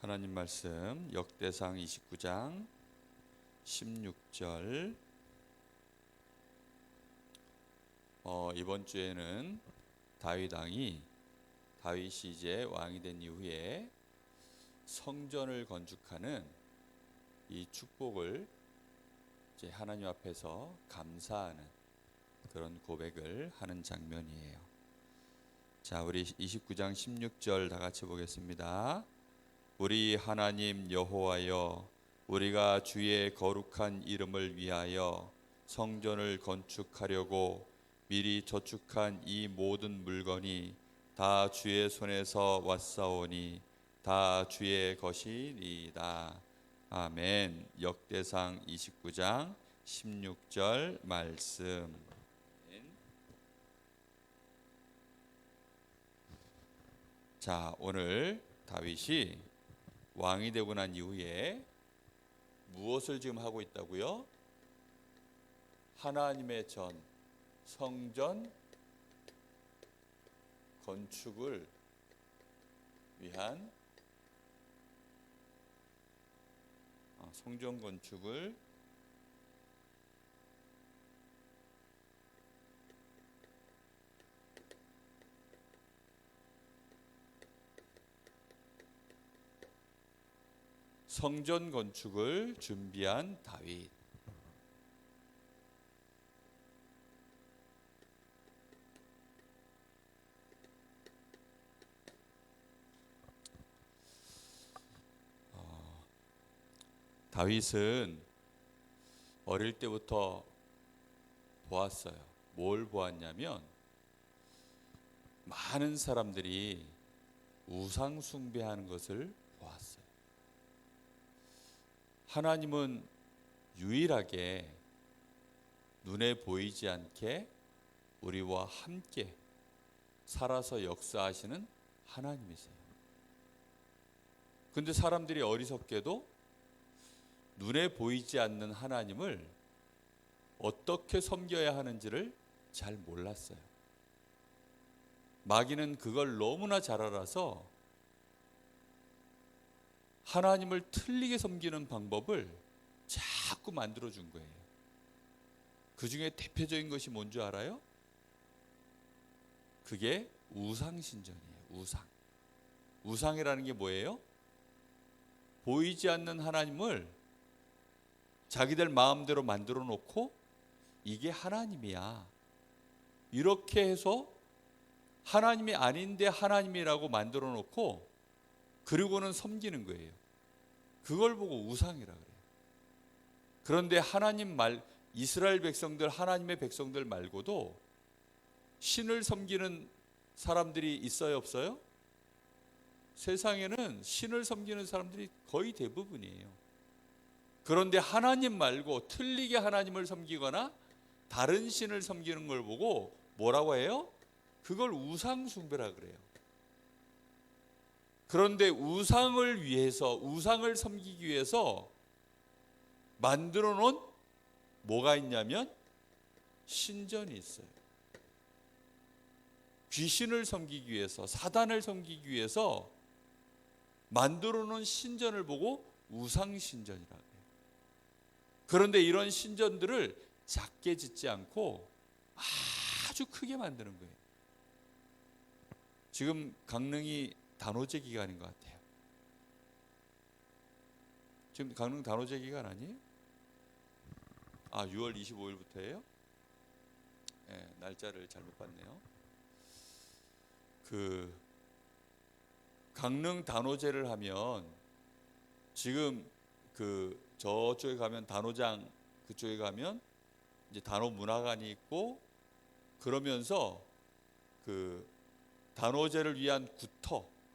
하나님 말씀 역대상 29장 16절. 이번 주에는 다윗이 이제 왕이 된 이후에 성전을 건축하는 이 축복을 이제 하나님 앞에서 감사하는 그런 고백을 하는 장면이에요. 자, 우리 29장 16절 다 같이 보겠습니다. 우리 하나님 여호와여, 우리가 주의 거룩한 이름을 위하여 성전을 건축하려고 미리 저축한 이 모든 물건이 다 주의 손에서 왔사오니 다 주의 것이니이다. 아멘. 역대상 29장 16절 말씀. 자, 오늘 다윗이 왕이 되고 난 이후에 무엇을 지금 하고 있다고요? 하나님의 전 성전 건축을 위한 성전 건축을 준비한 다윗. 다윗은 어릴 때부터 보았어요. 뭘 보았냐면 많은 사람들이 우상 숭배하는 것을 보았어요. 하나님은 유일하게 눈에 보이지 않게 우리와 함께 살아서 역사하시는 하나님이세요. 근데 사람들이 어리석게도 눈에 보이지 않는 하나님을 어떻게 섬겨야 하는지를 잘 몰랐어요. 마귀는 그걸 너무나 잘 알아서 하나님을 틀리게 섬기는 방법을 자꾸 만들어준 거예요. 그 중에 대표적인 것이 뭔지 알아요? 그게 우상신전이에요. 우상이라는 게 뭐예요? 보이지 않는 하나님을 자기들 마음대로 만들어 놓고 이게 하나님이야, 이렇게 해서 하나님이 아닌데 하나님이라고 만들어 놓고 그리고는 섬기는 거예요. 그걸 보고 우상이라 그래요. 그런데 이스라엘 백성들, 하나님의 백성들 말고도 신을 섬기는 사람들이 있어요, 없어요? 세상에는 신을 섬기는 사람들이 거의 대부분이에요. 그런데 하나님 말고 틀리게 하나님을 섬기거나 다른 신을 섬기는 걸 보고 뭐라고 해요? 그걸 우상 숭배라 그래요. 그런데 우상을 섬기기 위해서 만들어 놓은 뭐가 있냐면 신전이 있어요. 귀신을 섬기기 위해서, 사단을 섬기기 위해서 만들어 놓은 신전을 보고 우상신전이라고 해요. 그런데 이런 신전들을 작게 짓지 않고 아주 크게 만드는 거예요. 지금 강릉이 단오제 기간인 것 같아요. 지금 강릉 단오제 기간 아니에요? 6월 25일부터예요? 네, 날짜를 잘못 봤네요. 강릉 단오제를 하면 지금 저쪽에 가면 단오장 그쪽에 가면 이제 단오 문화관이 있고, 그러면서 단오제를 위한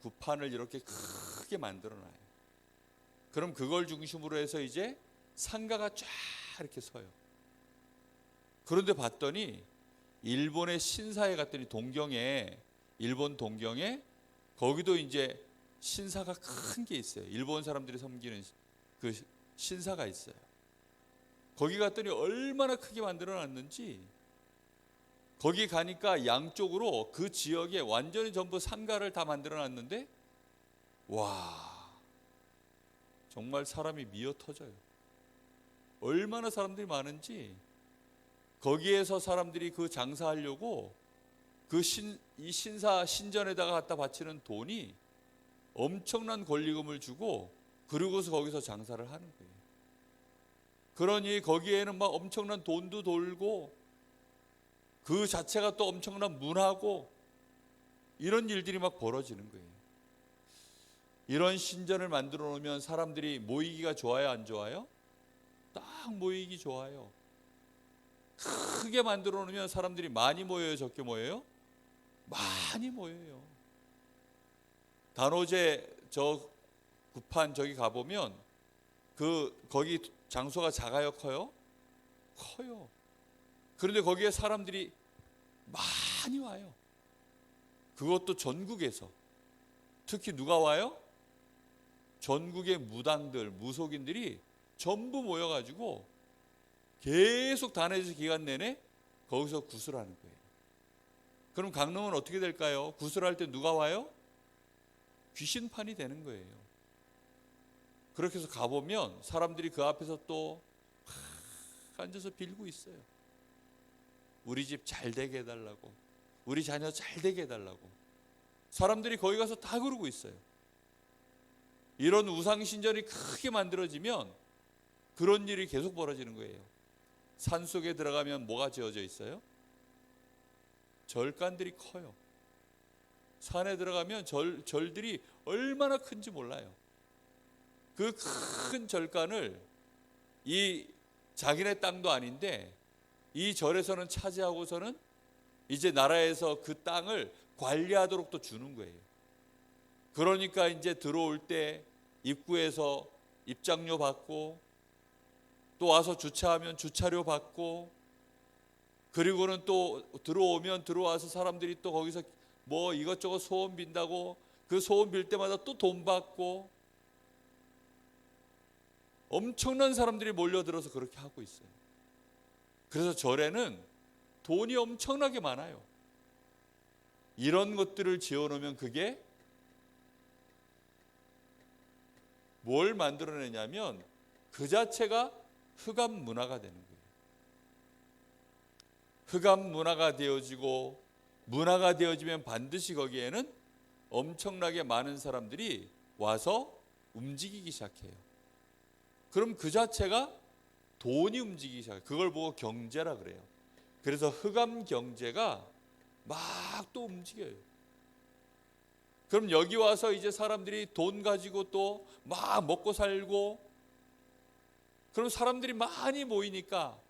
구판을 이렇게 크게 만들어 놔요. 그럼 그걸 중심으로 해서 이제 상가가 쫙 이렇게 서요. 그런데 봤더니 일본의 신사에 갔더니 일본 동경에 거기도 이제 신사가 큰 게 있어요. 일본 사람들이 섬기는 그 신사가 있어요. 거기 갔더니 얼마나 크게 만들어 놨는지, 거기 가니까 양쪽으로 그 지역에 완전히 전부 상가를 다 만들어 놨는데, 와, 정말 사람이 미어 터져요. 얼마나 사람들이 많은지. 거기에서 사람들이 그 장사하려고 이 신사 신전에다가 갖다 바치는 돈이 엄청난 권리금을 주고 그러고서 거기서 장사를 하는 거예요. 그러니 거기에는 막 엄청난 돈도 돌고 그 자체가 또 엄청난 문화고 이런 일들이 막 벌어지는 거예요. 이런 신전을 만들어 놓으면 사람들이 모이기가 좋아요, 안 좋아요? 딱 모이기 좋아요. 크게 만들어 놓으면 사람들이 많이 모여요, 적게 모여요? 많이 모여요. 단오제 저 구판 저기 가보면 거기 장소가 작아요, 커요? 커요. 그런데 거기에 사람들이 많이 와요. 그것도 전국에서. 특히 누가 와요? 전국의 무당들, 무속인들이 전부 모여가지고 계속 단오제 기간 내내 거기서 구슬하는 거예요. 그럼 강릉은 어떻게 될까요? 구슬할 때 누가 와요? 귀신판이 되는 거예요. 그렇게 해서 가보면 사람들이 그 앞에서 또 앉아서 빌고 있어요. 우리 집 잘 되게 해달라고, 우리 자녀 잘 되게 해달라고. 사람들이 거기 가서 다 그러고 있어요. 이런 우상신전이 크게 만들어지면 그런 일이 계속 벌어지는 거예요. 산속에 들어가면 뭐가 지어져 있어요? 절간들이 커요. 산에 들어가면 절들이 얼마나 큰지 몰라요. 그 큰 절간을 이 자기네 땅도 아닌데 이 절에서는 차지하고서는 이제 나라에서 그 땅을 관리하도록 또 주는 거예요. 그러니까 이제 들어올 때 입구에서 입장료 받고 또 와서 주차하면 주차료 받고 그리고는 또 들어오면 들어와서 사람들이 또 거기서 뭐 이것저것 소원 빈다고 그 소원 빌 때마다 또 돈 받고 엄청난 사람들이 몰려들어서 그렇게 하고 있어요. 그래서 절에는 돈이 엄청나게 많아요. 이런 것들을 지어놓으면 그게 뭘 만들어내냐면 그 자체가 흑암 문화가 되는 거예요. 흑암 문화가 되어지고 문화가 되어지면 반드시 거기에는 엄청나게 많은 사람들이 와서 움직이기 시작해요. 그럼 그 자체가 돈이 움직이기 시작해요. 그걸 보고 경제라 그래요. 그래서 흑암 경제가 막 또 움직여요. 그럼 여기 와서 이제 사람들이 돈 가지고 또 막 먹고 살고 그럼 사람들이 많이 모이니까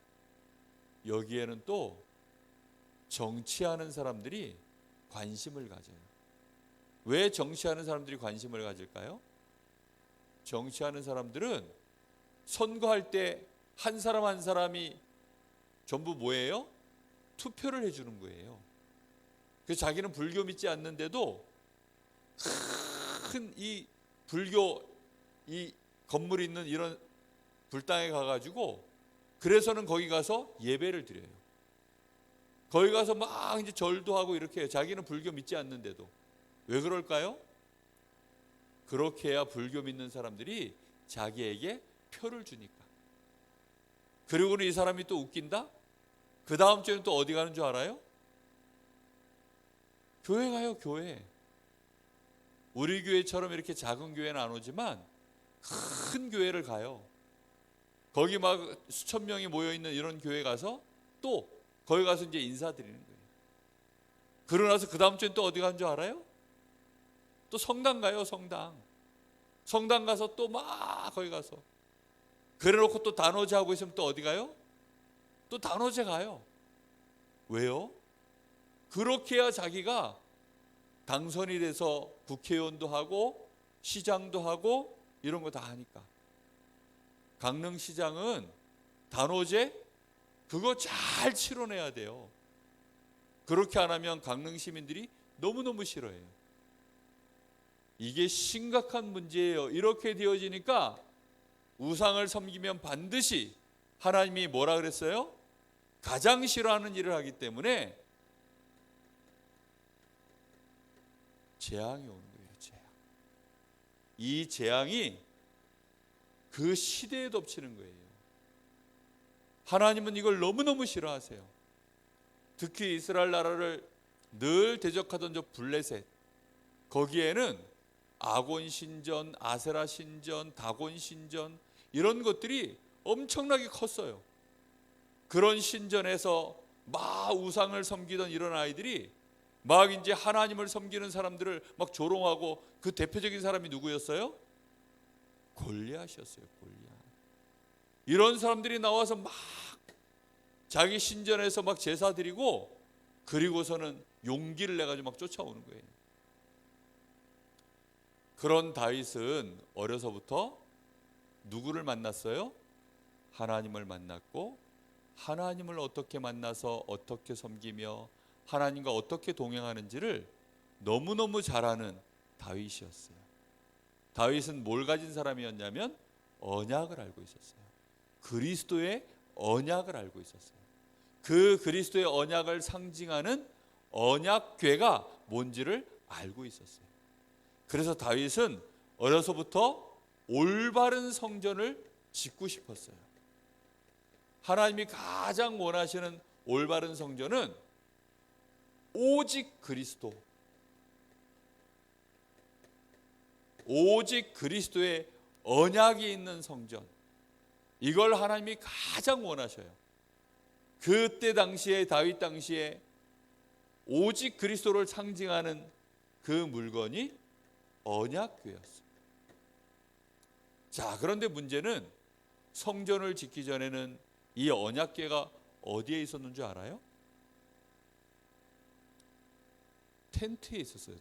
여기에는 또 정치하는 사람들이 관심을 가져요. 왜 정치하는 사람들이 관심을 가질까요? 정치하는 사람들은 선거할 때 한 사람 한 사람이 전부 뭐예요? 투표를 해주는 거예요. 그래서 자기는 불교 믿지 않는데도 큰 이 불교 이 건물이 있는 이런 불당에 가가지고 그래서는 거기 가서 예배를 드려요. 거기 가서 막 이제 절도 하고 이렇게 해요. 자기는 불교 믿지 않는데도. 왜 그럴까요? 그렇게 해야 불교 믿는 사람들이 자기에게 표를 주니까. 그리고는 이 사람이 또 웃긴다? 그 다음 주에는 또 어디 가는 줄 알아요? 교회 가요, 교회. 우리 교회처럼 이렇게 작은 교회는 안 오지만 큰 교회를 가요. 거기 막 수천 명이 모여있는 이런 교회 가서 또 거기 가서 이제 인사드리는 거예요. 그러고 나서 그 다음 주엔 또 어디 가는 줄 알아요? 또 성당 가요, 성당. 성당 가서 또 막 거기 가서. 그래 놓고 또 단오제 하고 있으면 또 어디 가요? 또 단오제 가요. 왜요? 그렇게 해야 자기가 당선이 돼서 국회의원도 하고 시장도 하고 이런 거 다 하니까. 강릉시장은 단오제 그거 잘 치러내야 돼요. 그렇게 안 하면 강릉 시민들이 너무너무 싫어해요. 이게 심각한 문제예요. 이렇게 되어지니까 우상을 섬기면 반드시 하나님이 뭐라 그랬어요? 가장 싫어하는 일을 하기 때문에 재앙이 오는 거예요. 재앙. 이 재앙이 그 시대에 덮치는 거예요. 하나님은 이걸 너무너무 싫어하세요. 특히 이스라엘 나라를 늘 대적하던 저 블레셋, 거기에는 아곤 신전, 아세라 신전, 다곤 신전 이런 것들이 엄청나게 컸어요. 그런 신전에서 막 우상을 섬기던 이런 아이들이 막 이제 하나님을 섬기는 사람들을 막 조롱하고, 그 대표적인 사람이 누구였어요? 골리앗이었어요. 골리앗. 이런 사람들이 나와서 막 자기 신전에서 막 제사 드리고, 그리고서는 용기를 내가지고 막 쫓아오는 거예요. 그런 다윗은 어려서부터 누구를 만났어요? 하나님을 만났고, 하나님을 어떻게 만나서 어떻게 섬기며 하나님과 어떻게 동행하는지를 너무너무 잘 아는 다윗이었어요. 다윗은 뭘 가진 사람이었냐면 언약을 알고 있었어요. 그리스도의 언약을 알고 있었어요. 그 그리스도의 언약을 상징하는 언약궤가 뭔지를 알고 있었어요. 그래서 다윗은 어려서부터 올바른 성전을 짓고 싶었어요. 하나님이 가장 원하시는 올바른 성전은 오직 그리스도, 오직 그리스도의 언약이 있는 성전, 이걸 하나님이 가장 원하셔요. 그때 당시에, 다윗 당시에 오직 그리스도를 상징하는 그 물건이 언약궤였어요. 자, 그런데 문제는 성전을 짓기 전에는 이 언약궤가 어디에 있었는 줄 알아요? 텐트에 있었어요.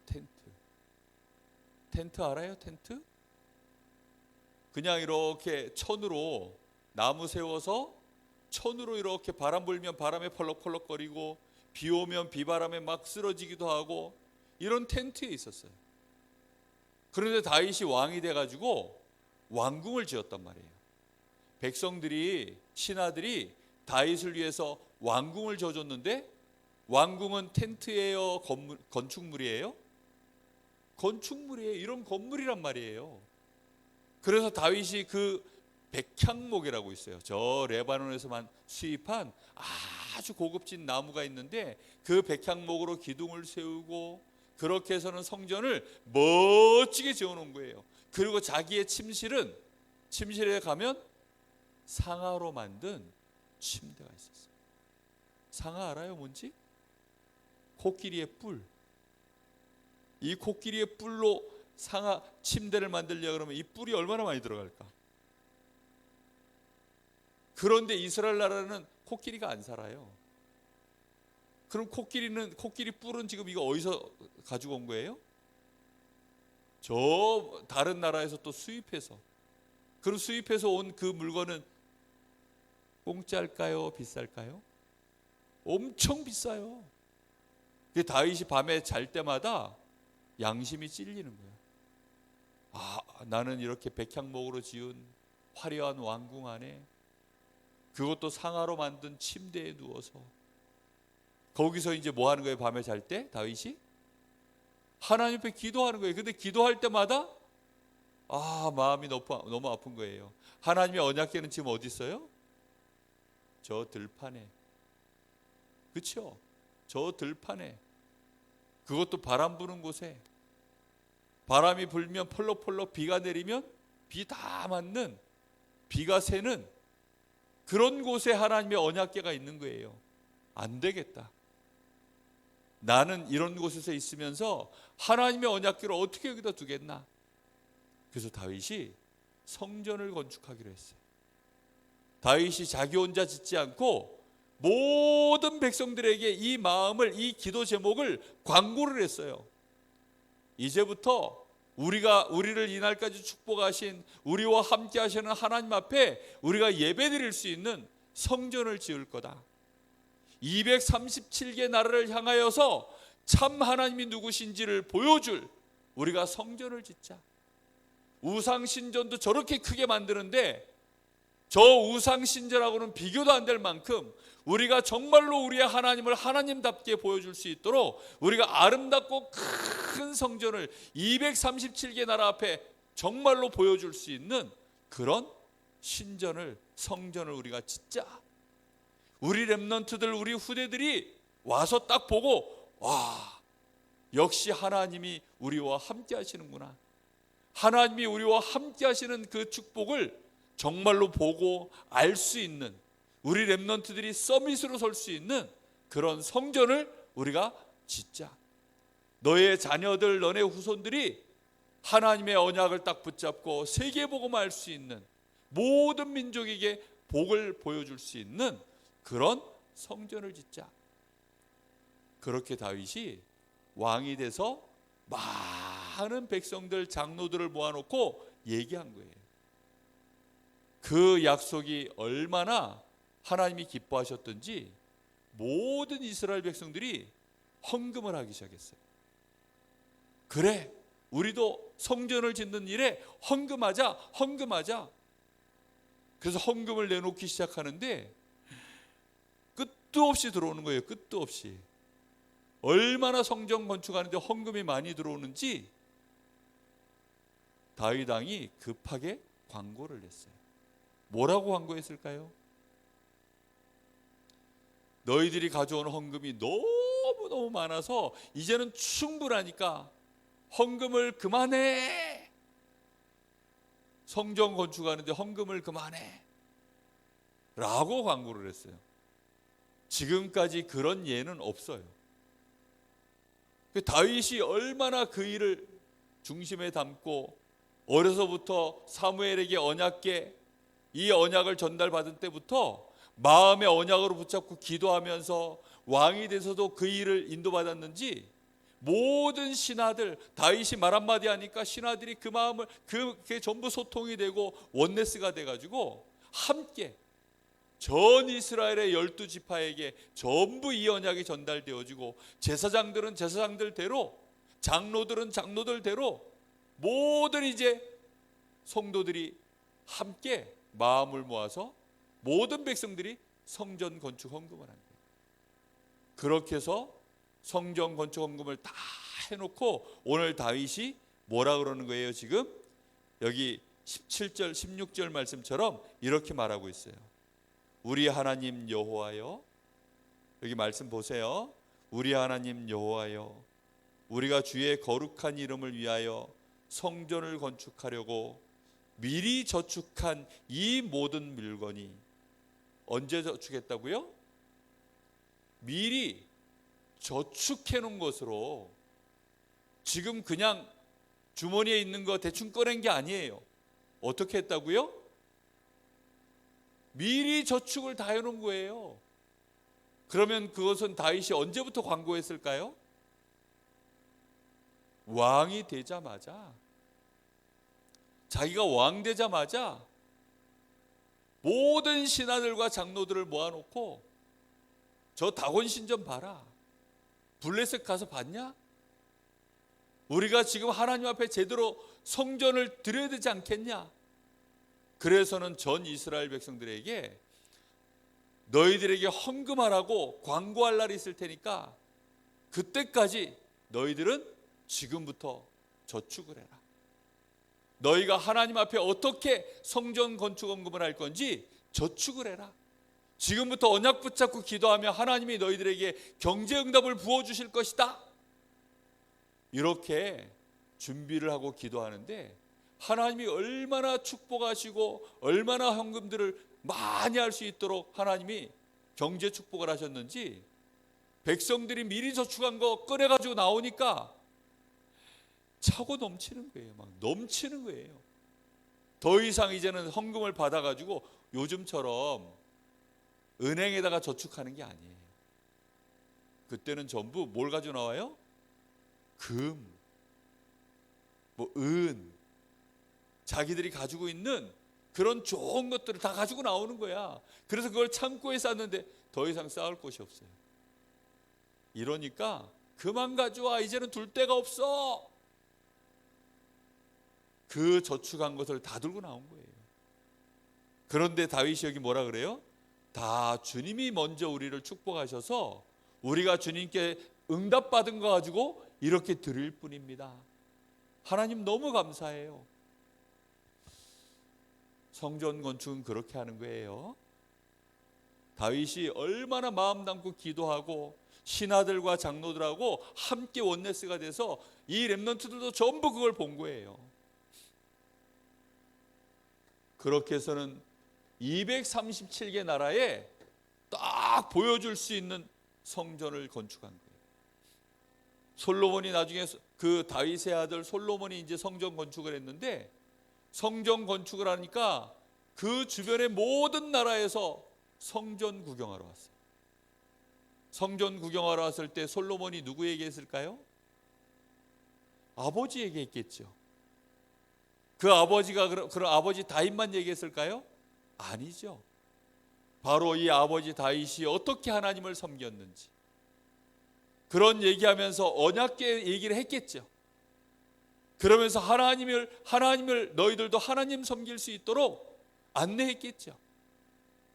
텐트 알아요? 텐트? 그냥 이렇게 천으로 나무 세워서 천으로 이렇게 바람 불면 바람에 펄럭펄럭거리고 비 오면 비바람에 막 쓰러지기도 하고, 이런 텐트에 있었어요. 그런데 다윗이 왕이 돼가지고 왕궁을 지었단 말이에요. 백성들이, 신하들이 다윗을 위해서 왕궁을 지어줬는데, 왕궁은 텐트예요? 건축물이에요? 건축물이에요. 이런 건물이란 말이에요. 그래서 다윗이 그 백향목이라고 있어요. 저 레바논에서만 수입한 아주 고급진 나무가 있는데, 그 백향목으로 기둥을 세우고 그렇게 해서는 성전을 멋지게 지어놓은 거예요. 그리고 자기의 침실에 가면 상아로 만든 침대가 있었어요. 상아 알아요? 뭔지? 코끼리의 뿔. 이 코끼리의 뿔로 상아 침대를 만들려고 그러면 이 뿔이 얼마나 많이 들어갈까? 그런데 이스라엘 나라는 코끼리가 안 살아요. 그럼 코끼리 뿔은 지금 이거 어디서 가지고 온 거예요? 저 다른 나라에서 또 수입해서. 그럼 수입해서 온 그 물건은 공짜일까요? 비쌀까요? 엄청 비싸요. 다윗이 밤에 잘 때마다 양심이 찔리는 거예요. 아, 나는 이렇게 백향목으로 지은 화려한 왕궁 안에, 그것도 상아로 만든 침대에 누워서, 거기서 이제 뭐 하는 거예요? 밤에 잘 때 다윗이 하나님 앞에 기도하는 거예요. 근데 기도할 때마다 마음이 너무 아픈 거예요. 하나님의 언약궤는 지금 어디 있어요? 저 들판에. 그렇죠? 저 들판에. 그것도 바람 부는 곳에. 바람이 불면 펄럭펄럭 비가 내리면 비 다 맞는, 비가 새는 그런 곳에 하나님의 언약궤가 있는 거예요. 안 되겠다. 나는 이런 곳에서 있으면서 하나님의 언약궤를 어떻게 여기다 두겠나? 그래서 다윗이 성전을 건축하기로 했어요. 다윗이 자기 혼자 짓지 않고 모든 백성들에게 이 마음을, 이 기도 제목을 광고를 했어요. 이제부터 우리를 이날까지 축복하신, 우리와 함께 하시는 하나님 앞에 우리가 예배드릴 수 있는 성전을 지을 거다. 237개 나라를 향하여서 참 하나님이 누구신지를 보여줄 우리가 성전을 짓자. 우상신전도 저렇게 크게 만드는데 저 우상신전하고는 비교도 안 될 만큼 우리가 정말로 우리의 하나님을 하나님답게 보여줄 수 있도록 우리가 아름답고 큰 성전을 237개 나라 앞에 정말로 보여줄 수 있는 그런 신전을, 성전을 우리가 짓자. 우리 렘넌트들, 우리 후대들이 와서 딱 보고, 와, 역시 하나님이 우리와 함께 하시는구나. 하나님이 우리와 함께 하시는 그 축복을 정말로 보고 알 수 있는, 우리 렘넌트들이 서밋으로 설 수 있는 그런 성전을 우리가 짓자. 너의 자녀들, 너네 후손들이 하나님의 언약을 딱 붙잡고 세계복음할 수 있는, 모든 민족에게 복을 보여줄 수 있는 그런 성전을 짓자. 그렇게 다윗이 왕이 돼서 많은 백성들, 장로들을 모아놓고 얘기한 거예요. 그 약속이 얼마나 하나님이 기뻐하셨던지 모든 이스라엘 백성들이 헌금을 하기 시작했어요. 그래, 우리도 성전을 짓는 일에 헌금하자. 그래서 헌금을 내놓기 시작하는데 끝도 없이 들어오는 거예요. 끝도 없이. 얼마나 성전 건축하는데 헌금이 많이 들어오는지 다윗 왕이 급하게 광고를 냈어요. 뭐라고 광고했을까요? 너희들이 가져온 헌금이 너무너무 많아서 이제는 충분하니까 헌금을 그만해. 성전 건축하는데 헌금을 그만해 라고 광고를 했어요. 지금까지 그런 예는 없어요. 다윗이 얼마나 그 일을 중심에 담고 어려서부터 사무엘에게 언약궤, 이 언약을 전달받은 때부터 마음의 언약으로 붙잡고 기도하면서 왕이 돼서도 그 일을 인도받았는지, 모든 신하들, 다윗이 말 한마디 하니까 신하들이 그 마음을, 그게 전부 소통이 되고 원네스가 돼가지고 함께 전 이스라엘의 12지파에게 전부 이 언약이 전달되어지고, 제사장들은 제사장들대로, 장로들은 장로들대로 모든 이제 성도들이 함께 마음을 모아서 모든 백성들이 성전 건축 헌금을 한 거예요. 그렇게 해서 성전 건축 헌금을 다 해놓고 오늘 다윗이 뭐라 그러는 거예요? 지금 여기 17절 16절 말씀처럼 이렇게 말하고 있어요. 우리 하나님 여호와여, 여기 말씀 보세요. 우리 하나님 여호와여, 우리가 주의 거룩한 이름을 위하여 성전을 건축하려고 미리 저축한 이 모든 물건이, 언제 저축했다고요? 미리 저축해 놓은 것으로, 지금 그냥 주머니에 있는 거 대충 꺼낸 게 아니에요. 어떻게 했다고요? 미리 저축을 다 해놓은 거예요. 그러면 그것은 다윗이 언제부터 광고했을까요? 왕이 되자마자, 자기가 왕 되자마자 모든 신하들과 장로들을 모아놓고, 저 다곤 신전 봐라, 블레셋 가서 봤냐? 우리가 지금 하나님 앞에 제대로 성전을 드려야 되지 않겠냐? 그래서는 전 이스라엘 백성들에게 너희들에게 헌금하라고 광고할 날이 있을 테니까 그때까지 너희들은 지금부터 저축을 해라. 너희가 하나님 앞에 어떻게 성전 건축 헌금을 할 건지 저축을 해라. 지금부터 언약 붙잡고 기도하며 하나님이 너희들에게 경제 응답을 부어주실 것이다. 이렇게 준비를 하고 기도하는데 하나님이 얼마나 축복하시고 얼마나 헌금들을 많이 할 수 있도록 하나님이 경제 축복을 하셨는지, 백성들이 미리 저축한 거 꺼내가지고 나오니까 차고 넘치는 거예요. 막 넘치는 거예요. 더 이상 이제는 헌금을 받아가지고 요즘처럼 은행에다가 저축하는 게 아니에요. 그때는 전부 뭘 가지고 나와요? 금, 은, 자기들이 가지고 있는 그런 좋은 것들을 다 가지고 나오는 거야. 그래서 그걸 창고에 쌌는데 더 이상 쌓을 곳이 없어요. 이러니까 그만 가져와, 이제는 둘 데가 없어. 그 저축한 것을 다 들고 나온 거예요. 그런데 다윗이 여기 뭐라 그래요? 다 주님이 먼저 우리를 축복하셔서 우리가 주님께 응답받은 거 가지고 이렇게 드릴 뿐입니다. 하나님 너무 감사해요. 성전 건축은 그렇게 하는 거예요. 다윗이 얼마나 마음 담고 기도하고 신하들과 장로들하고 함께 원네스가 돼서 이 렘넌트들도 전부 그걸 본 거예요. 그렇게 해서는 237개 나라에 딱 보여줄 수 있는 성전을 건축한 거예요. 솔로몬이 나중에 그 다윗의 아들 솔로몬이 이제 성전 건축을 했는데, 성전 건축을 하니까 그 주변의 모든 나라에서 성전 구경하러 왔어요. 성전 구경하러 왔을 때 솔로몬이 누구에게 했을까요? 아버지에게 했겠죠. 그 아버지가 그런 아버지 다윗만 얘기했을까요? 아니죠. 바로 이 아버지 다윗이 어떻게 하나님을 섬겼는지 그런 얘기하면서 언약궤 얘기를 했겠죠. 그러면서 하나님을 너희들도 하나님 섬길 수 있도록 안내했겠죠.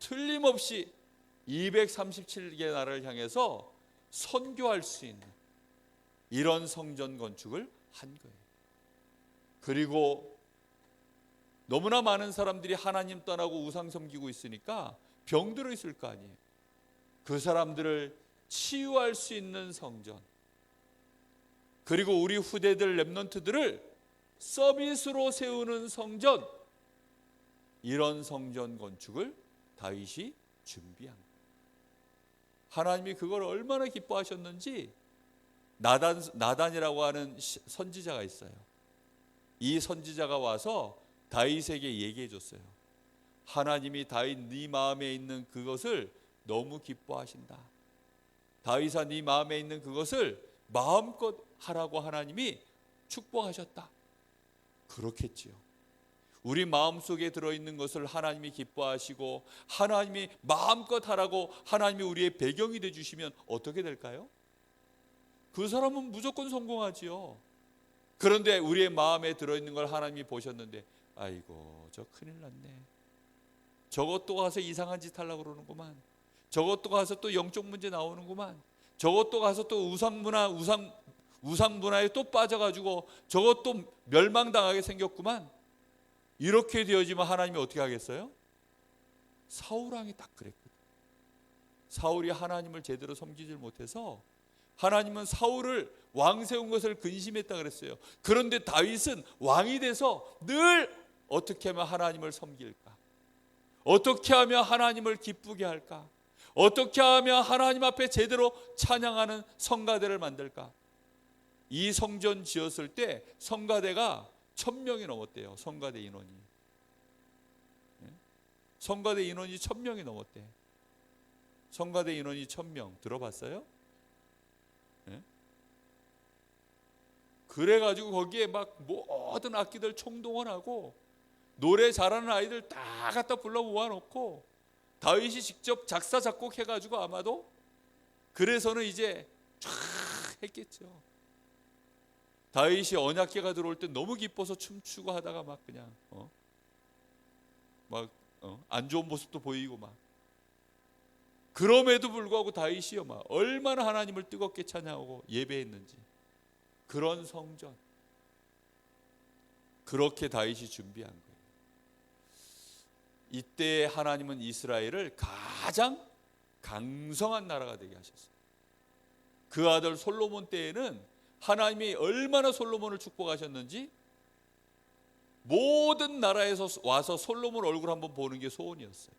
틀림없이 237개 나라를 향해서 선교할 수 있는 이런 성전 건축을 한 거예요. 그리고 너무나 많은 사람들이 하나님 떠나고 우상 섬기고 있으니까 병들어 있을 거 아니에요. 그 사람들을 치유할 수 있는 성전, 그리고 우리 후대들 렘넌트들을 서비스로 세우는 성전, 이런 성전 건축을 다윗이 준비한 거예요. 하나님이 그걸 얼마나 기뻐하셨는지 나단이라고 하는 선지자가 있어요. 이 선지자가 와서 다윗에게 얘기해 줬어요. 하나님이 다윗 네 마음에 있는 그것을 너무 기뻐하신다. 다윗아, 네 마음에 있는 그것을 마음껏 하라고 하나님이 축복하셨다. 그렇겠지요. 우리 마음속에 들어있는 것을 하나님이 기뻐하시고 하나님이 마음껏 하라고 하나님이 우리의 배경이 되어주시면 어떻게 될까요? 그 사람은 무조건 성공하지요. 그런데 우리의 마음에 들어있는 걸 하나님이 보셨는데, 아이고 저 큰일 났네, 저것도 가서 이상한 짓 하려고 그러는구만, 저것도 가서 또 영적 문제 나오는구만, 저것도 가서 또 우상문화에 또 빠져가지고 저것도 멸망당하게 생겼구만. 이렇게 되어지면 하나님이 어떻게 하겠어요? 사울왕이 딱 그랬거든. 사울이 하나님을 제대로 섬기지 못해서 하나님은 사울을 왕 세운 것을 근심했다 그랬어요. 그런데 다윗은 왕이 돼서 늘 어떻게 하면 하나님을 섬길까? 어떻게 하면 하나님을 기쁘게 할까? 어떻게 하면 하나님 앞에 제대로 찬양하는 성가대를 만들까? 이 성전 지었을 때 성가대가 1000명이 넘었대요. 성가대 인원이. 성가대 인원이 1000명이 넘었대. 성가대 인원이 1000명. 들어봤어요? 그래가지고 거기에 막 모든 악기들 총동원하고 노래 잘하는 아이들 다 갖다 불러 모아놓고 다윗이 직접 작사 작곡해가지고 아마도 그래서는 이제 쫙 했겠죠. 다윗이 언약궤가 들어올 때 너무 기뻐서 춤추고 하다가 막 그냥 안 좋은 모습도 보이고 막. 그럼에도 불구하고 다윗이요 막 얼마나 하나님을 뜨겁게 찬양하고 예배했는지. 그런 성전, 그렇게 다윗이 준비한 거예요. 이때 하나님은 이스라엘을 가장 강성한 나라가 되게 하셨어요. 그 아들 솔로몬 때에는 하나님이 얼마나 솔로몬을 축복하셨는지 모든 나라에서 와서 솔로몬 얼굴 한번 보는 게 소원이었어요.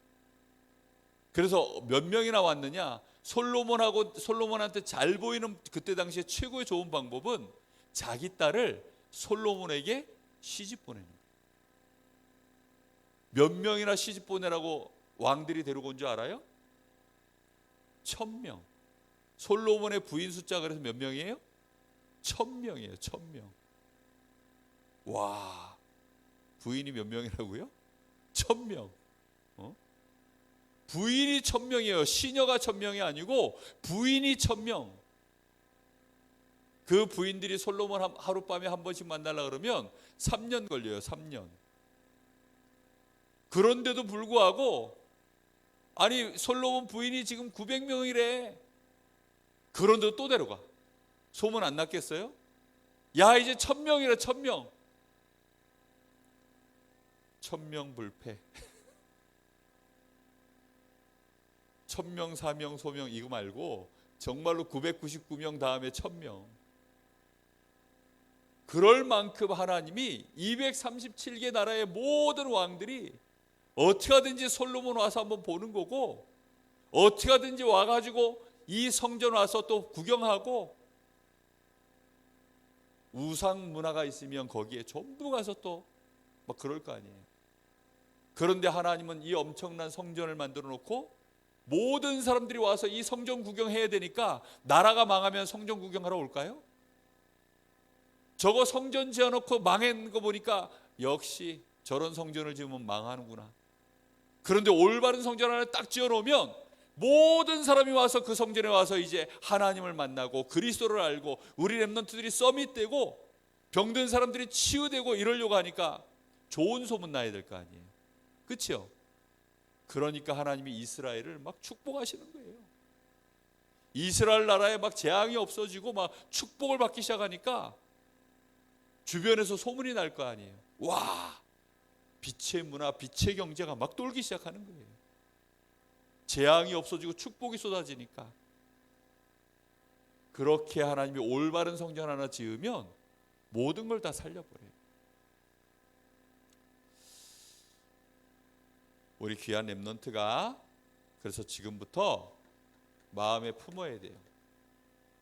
그래서 몇 명이나 왔느냐? 솔로몬한테 잘 보이는 그때 당시에 최고의 좋은 방법은 자기 딸을 솔로몬에게 시집 보내는 거예요. 몇 명이나 시집 보내라고 왕들이 데리고 온 줄 알아요? 1000명. 솔로몬의 부인 숫자 그래서 몇 명이에요? 1000명이에요. 1000명. 와, 부인이 몇 명이라고요? 1000명. 부인이 1000명이에요. 시녀가 1000명이 아니고 부인이 1000명. 그 부인들이 솔로몬 하룻밤에 한 번씩 만나려고 그러면 3년 걸려요. 3년. 그런데도 불구하고 아니 솔로몬 부인이 지금 900명이래. 그런데도 또 데려가. 소문 안 났겠어요? 야 이제 1000명이래. 1000명. 천명 불패. 천명, 사명, 소명 이거 말고 정말로 999명 다음에 1000명. 그럴 만큼 하나님이 237개 나라의 모든 왕들이 어떻게 하든지 솔로몬 와서 한번 보는 거고, 어떻게 하든지 와가지고 이 성전 와서 또 구경하고, 우상 문화가 있으면 거기에 전부 가서 또 막 그럴 거 아니에요. 그런데 하나님은 이 엄청난 성전을 만들어 놓고 모든 사람들이 와서 이 성전 구경해야 되니까, 나라가 망하면 성전 구경하러 올까요? 저거 성전 지어놓고 망한 거 보니까 역시 저런 성전을 지으면 망하는구나. 그런데 올바른 성전 하나 딱 지어놓으면 모든 사람이 와서 그 성전에 와서 이제 하나님을 만나고 그리스도를 알고 우리 렘넌트들이 서밋되고 병든 사람들이 치유되고 이러려고 하니까 좋은 소문 나야 될 거 아니에요. 그렇죠? 그러니까 하나님이 이스라엘을 막 축복하시는 거예요. 이스라엘 나라에 막 재앙이 없어지고 막 축복을 받기 시작하니까 주변에서 소문이 날 거 아니에요. 와, 빛의 문화, 빛의 경제가 막 돌기 시작하는 거예요. 재앙이 없어지고 축복이 쏟아지니까. 그렇게 하나님이 올바른 성전 하나 지으면 모든 걸 다 살려버려요. 우리 귀한 렘넌트가 그래서 지금부터 마음에 품어야 돼요.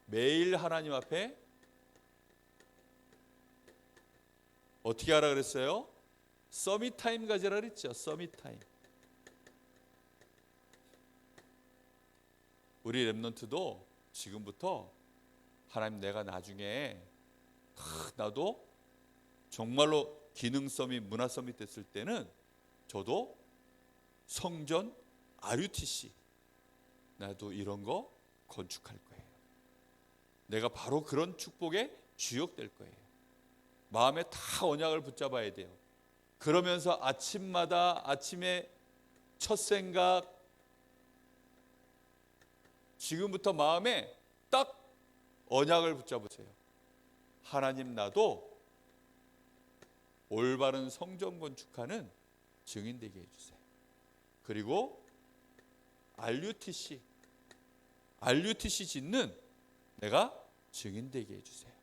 매일 하나님 앞에 어떻게 하라 그랬어요? 서밋 타임 가지라 그랬죠. 서밋 타임. 우리 렘넌트도 지금부터 하나님, 내가 나중에 나도 정말로 기능 서밋, 문화 서밋 됐을 때는 저도 성전 RUTC 나도 이런 거 건축할 거예요. 내가 바로 그런 축복의 주역 될 거예요. 마음에 다 언약을 붙잡아야 돼요. 그러면서 아침마다 아침에 첫 생각, 지금부터 마음에 딱 언약을 붙잡으세요. 하나님, 나도 올바른 성전 건축하는 증인 되게 해주세요. 그리고 RUTC 짓는 내가 증인 되게 해주세요.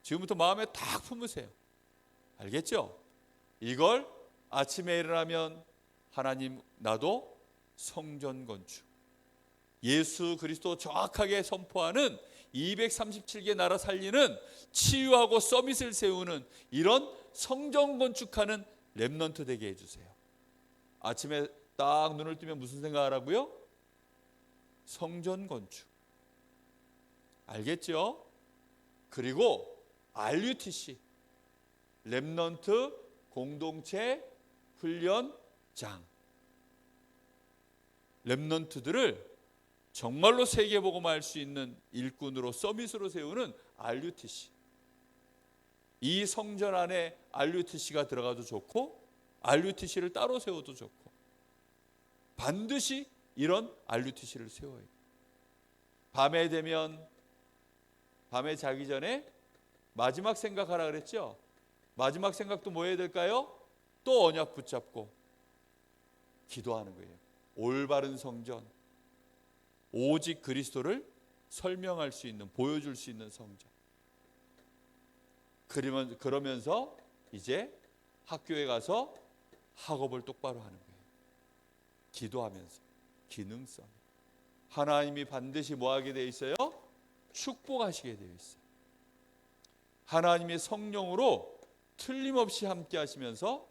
지금부터 마음에 딱 품으세요. 알겠죠? 이걸 아침에 일어나면 하나님, 나도 성전 건축, 예수 그리스도 정확하게 선포하는 237개 나라 살리는, 치유하고 서밋을 세우는 이런 성전 건축하는 렘넌트 되게 해주세요. 아침에 딱 눈을 뜨면 무슨 생각하라고요? 성전 건축. 알겠죠? 그리고 RUTC, 렘넌트 공동체 훈련장. 렘넌트들을 정말로 세계복음화할 수 있는 일꾼으로, 서밋으로 세우는 RUTC. 이 성전 안에 RUTC가 들어가도 좋고 RUTC를 따로 세워도 좋고, 반드시 이런 RUTC를 세워야 돼요. 밤에 되면, 밤에 자기 전에 마지막 생각하라 그랬죠? 마지막 생각도 뭐 해야 될까요? 또 언약 붙잡고 기도하는 거예요. 올바른 성전, 오직 그리스도를 설명할 수 있는, 보여줄 수 있는 성전. 그러면서 이제 학교에 가서 학업을 똑바로 하는 거예요. 기도하면서 기능성. 하나님이 반드시 뭐 하게 되어 있어요? 축복하시게 되어 있어요. 하나님의 성령으로 틀림없이 함께 하시면서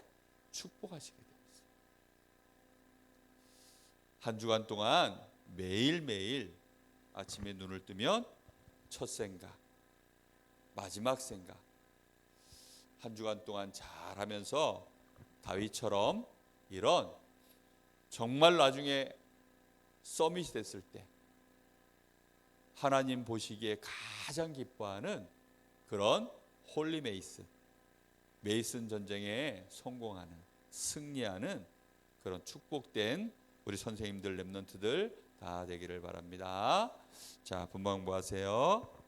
축복하시게 되어 있어요. 한 주간 동안 매일매일 아침에 눈을 뜨면 첫 생각, 마지막 생각, 한 주간 동안 잘하면서 다윗처럼 이런 정말 나중에 서밋이 됐을 때 하나님 보시기에 가장 기뻐하는 그런 홀리 메이슨 전쟁에 성공하는, 승리하는 그런 축복된 우리 선생님들, 렘넌트들 다 되기를 바랍니다. 자, 분방부 하세요.